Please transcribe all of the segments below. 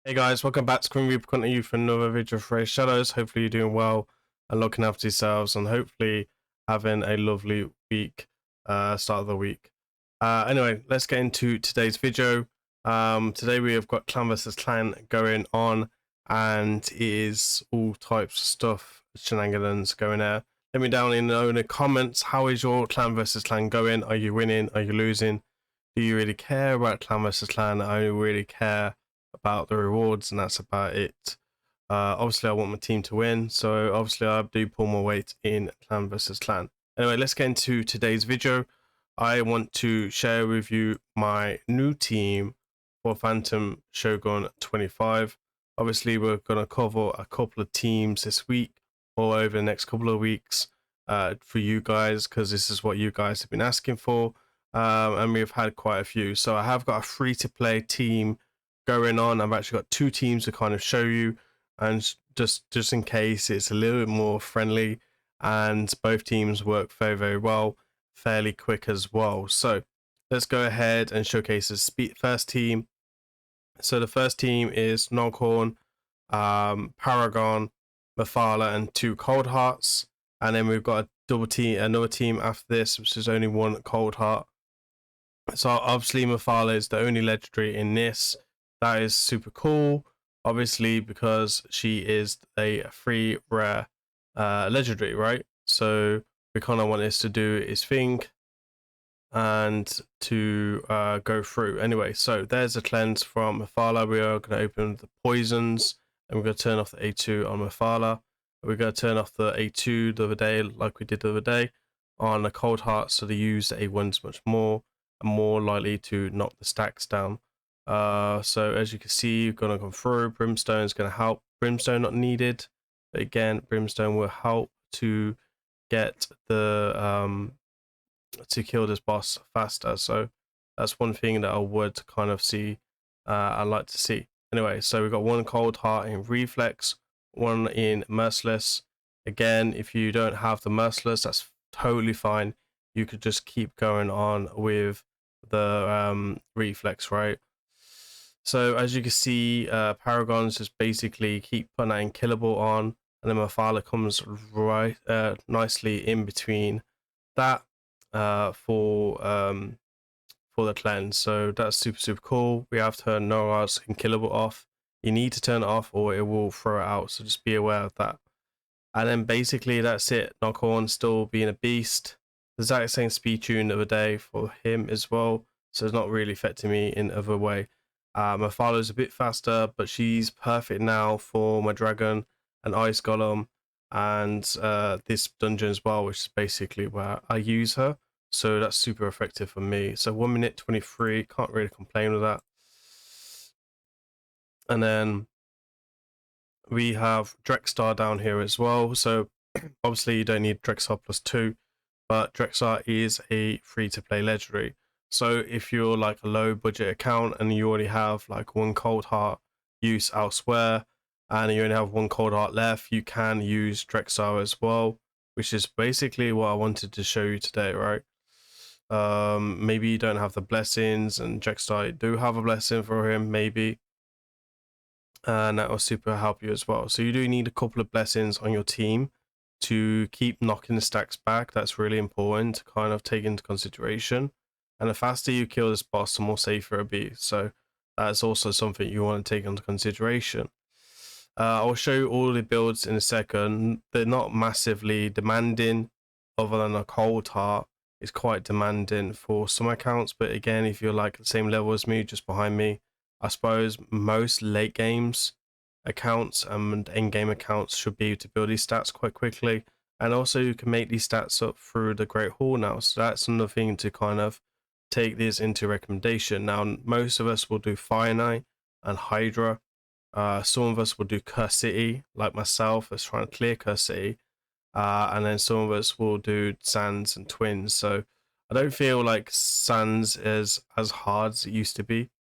Hey guys, welcome back to Grim Reaper coming to you for another video of Raidshadowlegends. Hopefully you're doing well and looking after yourselves and hopefully having a lovely week, start of the week. Anyway, let's get into today's video. Today we have got clan versus clan going on and it is all types of stuff, shenanigans going there. Let me down in the comments, how is your clan versus clan going? Are you winning? Are you losing? Do you really care about clan versus clan? I don't really care about the rewards, and that's about it. Obviously I want my team to win, so obviously I do pull my weight in clan versus clan. Anyway, let's get into today's video. I want to share with you my new team for Phantom Shogun 25. Obviously we're going to cover a couple of teams this week or over the next couple of weeks for you guys, because this is what you guys have been asking for, and we've had quite a few. So I have got a free-to-play team going on. I've actually got two teams to kind of show you, and just in case it's a little bit more friendly, and both teams work very well, fairly quick as well. So let's go ahead and showcase the first team. So the first team is Noghorn, Paragon, Mafala, and two Cold Hearts, and then we've got a double team, another team after this, which is only one Cold Heart. So obviously Mafala is the only legendary in this. That is super cool, obviously, because she is a free rare legendary, right? So we kind of want this to do its thing and to go through. Anyway, so there's a cleanse from Mafala. We are going to open the poisons, and we're going to turn off the A2 on Mafala. We're going to turn off the A2 the other day, like we did the other day, on the Cold Heart, so they use the A1s much more and more likely to knock the stacks down. So as you can see, you're going to come through. Brimstone is going to help. Brimstone not needed, but again, Brimstone will help to get the to kill this boss faster. So that's one thing that I would kind of see, I'd like to see. Anyway, so we've got one Cold Heart in Reflex, one in Merciless. Again, if you don't have the Merciless, that's totally fine. You could just keep going on with the Reflex, right? So as you can see, Paragons just basically keep putting that Unkillable on, and then Mafala comes right nicely in between that for the cleanse. So that's super cool. We have to turn Nora's Unkillable off. You need to turn it off or it will throw it out, so just be aware of that. And then basically that's it. Noghorn still being a beast. The exact same speed tune of the day for him as well, so it's not really affecting me in other way. Mafala's a bit faster, but she's perfect now for my dragon and ice golem and this dungeon as well, which is basically where I use her. So that's super effective for me. So 1 minute 23, can't really complain with that. And then we have Drexstar down here as well. So obviously you don't need Drexstar +2, but Drexstar is a free-to-play legendary. So if you're like a low budget account and you already have like one Cold Heart use elsewhere and you only have one Cold Heart left, you can use Drexstar as well, which is basically what I wanted to show you today, right? Maybe you don't have the blessings and Drexstar do have a blessing for him, maybe, and that will super help you as well. So you do need a couple of blessings on your team to keep knocking the stacks back. That's really important to kind of take into consideration. And the faster you kill this boss, the more safer it'll be. So that's also something you want to take into consideration. I'll show you all the builds in a second. They're not massively demanding, other than a Cold Heart is quite demanding for some accounts. But again, if you're like the same level as me, just behind me, I suppose most late games accounts and end game accounts should be able to build these stats quite quickly. And also you can make these stats up through the Great Hall now. So that's another thing to kind of take this into recommendation. Now, most of us will do Fire Knight and Hydra. Some of us will do Curse City, like myself, that's trying to clear Curse City. And then some of us will do Sands and Twins. So I don't feel like Sands is as hard as it used to be.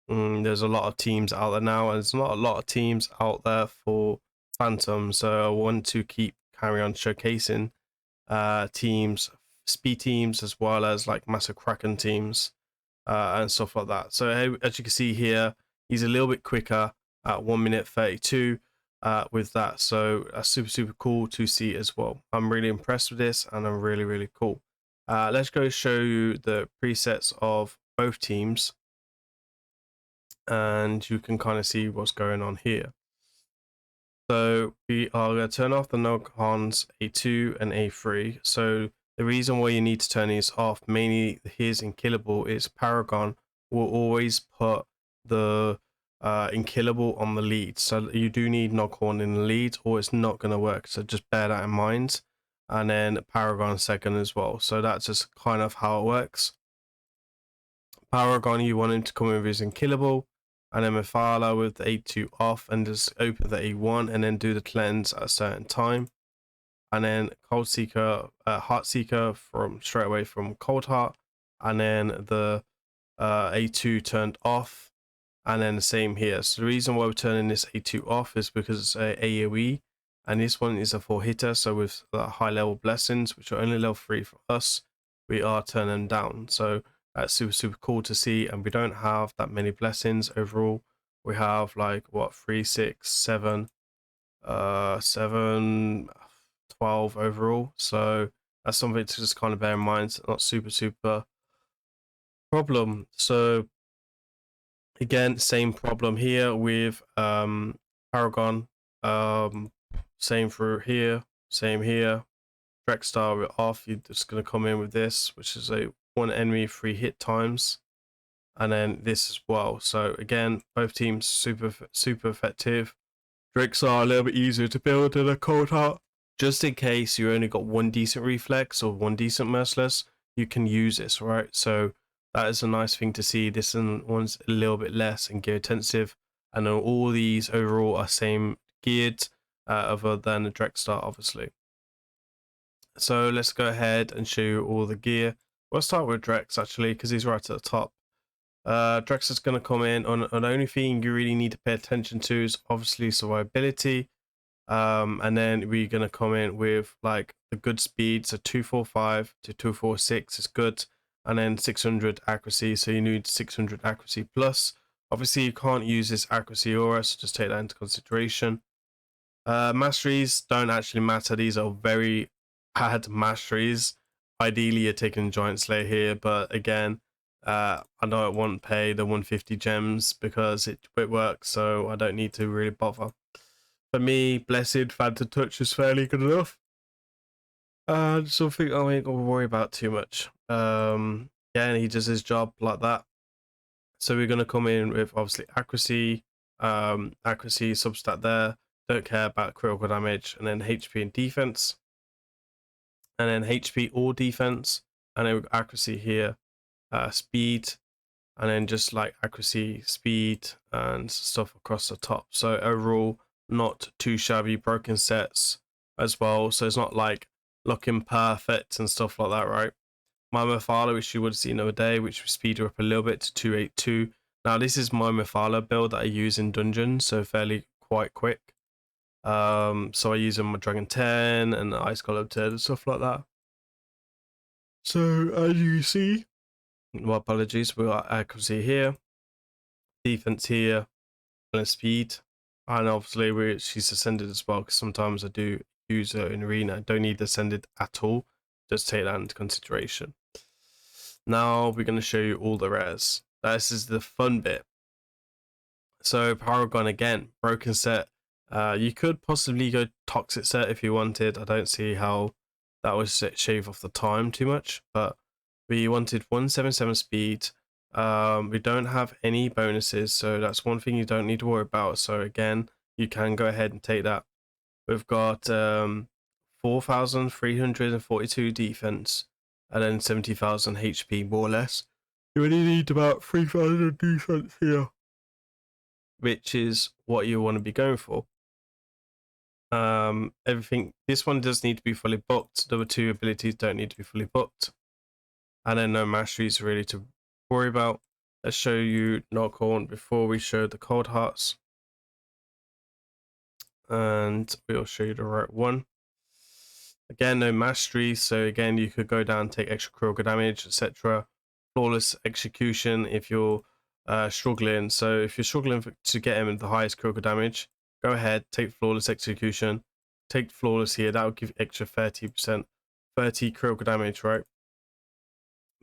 There's a lot of teams out there now, and there's not a lot of teams out there for Phantom. So I want to carry on showcasing teams, speed teams, as well as like massive Kraken teams and stuff like that. So as you can see here, he's a little bit quicker at 1 minute 32 with that. So that's super cool to see as well. I'm really impressed with this, and I'm really cool. Let's go show you the presets of both teams, and you can kind of see what's going on here. So we are going to turn off the no-cons A2 and A3. So the reason why you need to turn these off, mainly here's Unkillable, is Paragon will always put the Unkillable on the lead. So you do need knock-on in the lead, or it's not going to work. So just bear that in mind. And then Paragon second as well. So that's just kind of how it works. Paragon, you want him to come with his Unkillable, and then Mephala with the A2 off, and just open the A1 and then do the cleanse at a certain time. And then Cold Seeker, Heart Seeker from straight away from Cold Heart, and then the A2 turned off, and then the same here. So the reason why we're turning this A2 off is because it's a AoE, and this one is a 4-hitter. So with the high level blessings, which are only level 3 for us, we are turning them down. So that's super cool to see, and we don't have that many blessings overall. We have like what 3, 6, 7, 7, 12 overall. So that's something to just kind of bear in mind. It's not super problem. So again, same problem here with Paragon. Same through here, same here. Drekstar, we're off. You're just gonna come in with this, which is a 1 enemy 3 hit times, and then this as well. So again, both teams super effective. Drakes are a little bit easier to build than a Cold Heart. Just in case you only got 1 decent reflex or 1 decent merciless, you can use this, right? So that is a nice thing to see. This one's a little bit less and gear intensive, and then all these overall are same geared, other than the Drekstar, obviously. So let's go ahead and show you all the gear. We'll start with Drex actually, because he's right at the top. Drex is going to come in on the only thing you really need to pay attention to is obviously survivability. And then we're going to come in with like the good speed. So 245 to 246 is good. And then 600 accuracy. So you need 600 accuracy plus. Obviously you can't use this accuracy aura, so just take that into consideration. Masteries don't actually matter. These are very bad masteries. Ideally you're taking Giant Slayer here, but again, I know it won't pay the 150 gems because it works, so I don't need to really bother. For me, Blessed Phantom Touch is fairly good enough. Something I ain't gonna worry about too much. Yeah, he does his job like that. So we're gonna come in with obviously accuracy, substat there. Don't care about critical damage, and then HP and defense, and then HP or defense, and then accuracy here, speed, and then just like accuracy, speed, and stuff across the top. So overall, not too shabby. Broken sets as well, so it's not like looking perfect and stuff like that, right? My Mephala, which you would see another day, which we speed her up a little bit to 282. Now this is my Mephala build that I use in dungeons, so fairly quite quick. So I use my Dragon 10 and Ice Golem 10 and stuff like that. So as you see, well, apologies, we got accuracy here, defense here, and speed, and obviously she's ascended as well, because sometimes I do use her in arena. I don't need ascended at all, just take that into consideration. Now we're going to show you all the rares. This is the fun bit. So Paragon again, broken set. You could possibly go toxic set if you wanted. I don't see how that would shave off the time too much, but we wanted 177 speed. We don't have any bonuses, so that's one thing you don't need to worry about. So again, you can go ahead and take that. We've got 4,342 defense, and then 70,000 HP more or less. You only need about 3,000 defense here, which is what you want to be going for. Everything, this one does need to be fully booked. The other 2 abilities don't need to be fully booked, and then no masteries really to worry about. Let's show you knock-on before we show the Cold Hearts, and we'll show you the right one. Again, no mastery, so again you could go down, take extra critical damage, etc. Flawless execution if you're struggling. So if you're struggling to get him in the highest critical damage, go ahead, take Flawless Execution, take Flawless here. That will give extra 30%, 30 critical damage, right?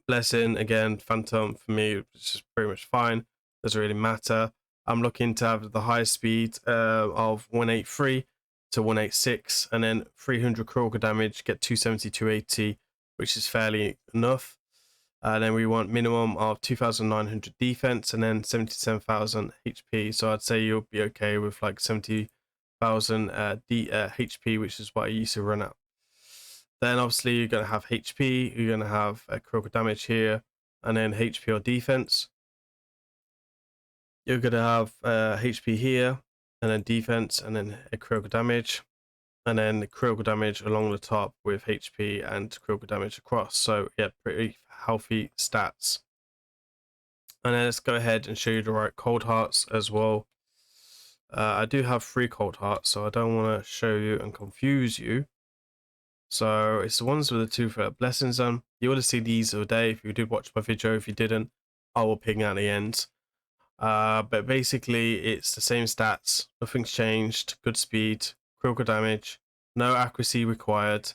Blessing, again, Phantom for me, which is pretty much fine. Doesn't really matter. I'm looking to have the highest speed of 183 to 186, and then 300 critical damage, get 270, 280, which is fairly enough. Then we want minimum of 2,900 defense and then 77,000 HP. So I'd say you'll be okay with like 70,000 HP, which is what I used to run at. Then obviously you're going to have HP, you're going to have a critical damage here, and then HP or defense. You're going to have HP here, and then defense, and then a critical damage, and then critical damage along the top with HP and critical damage across. So yeah, pretty healthy stats. And then let's go ahead and show you the right cold hearts as well. I do have 3 cold hearts, so I don't want to show you and confuse you. So it's the ones with the 2 blessings on. You would have seen these the other day if you did watch my video. If you didn't, I will ping out the end. But basically it's the same stats, nothing's changed. Good speed, critical damage, no accuracy required,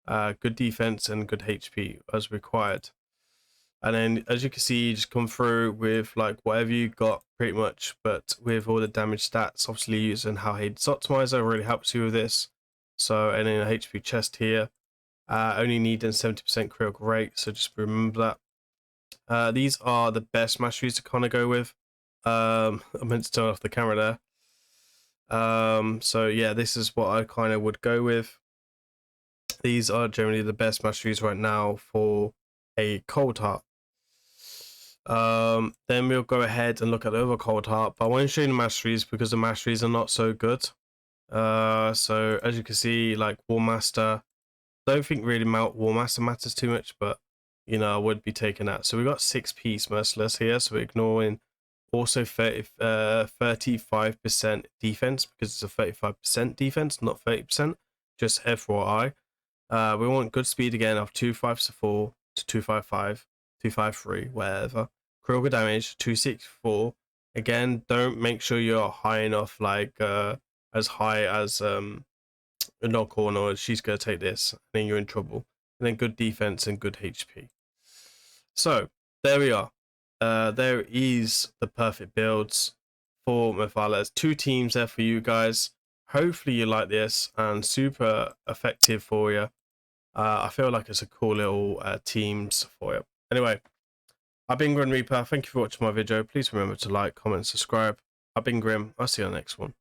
good defense and good HP as required. And then as you can see, you just come through with like whatever you got pretty much, but with all the damage stats. Obviously using How Hades Optimizer really helps you with this. So, and then a HP chest here, only needing 70% critical rate, so just remember that. These are the best masteries to kind of go with. I meant to turn off the camera there. So yeah, this is what I kind of would go with. These are generally the best masteries right now for a cold heart. Then we'll go ahead and look at the other cold heart, but I won't show you the masteries because the masteries are not so good. So as you can see, like War Master, don't think really War Master matters too much, but you know, I would be taking that. So we got 6-piece Merciless here, so we're ignoring also 35% defense because it's a 35% defense, not 30%, just FYI. We want good speed again of 254 to 255, 253, whatever. Critical damage 264. Again, don't make sure you're high enough, like as high as a knock-on, or she's gonna take this, and then you're in trouble. And then good defense and good HP. So there we are. There is the perfect builds for Mephala. There's 2 teams there for you guys. Hopefully you like this and super effective for you. I feel like it's a cool little teams for you. Anyway, I've been Grim Reaper. Thank you for watching my video. Please remember to like, comment, subscribe. I've been Grim. I'll see you on the next one.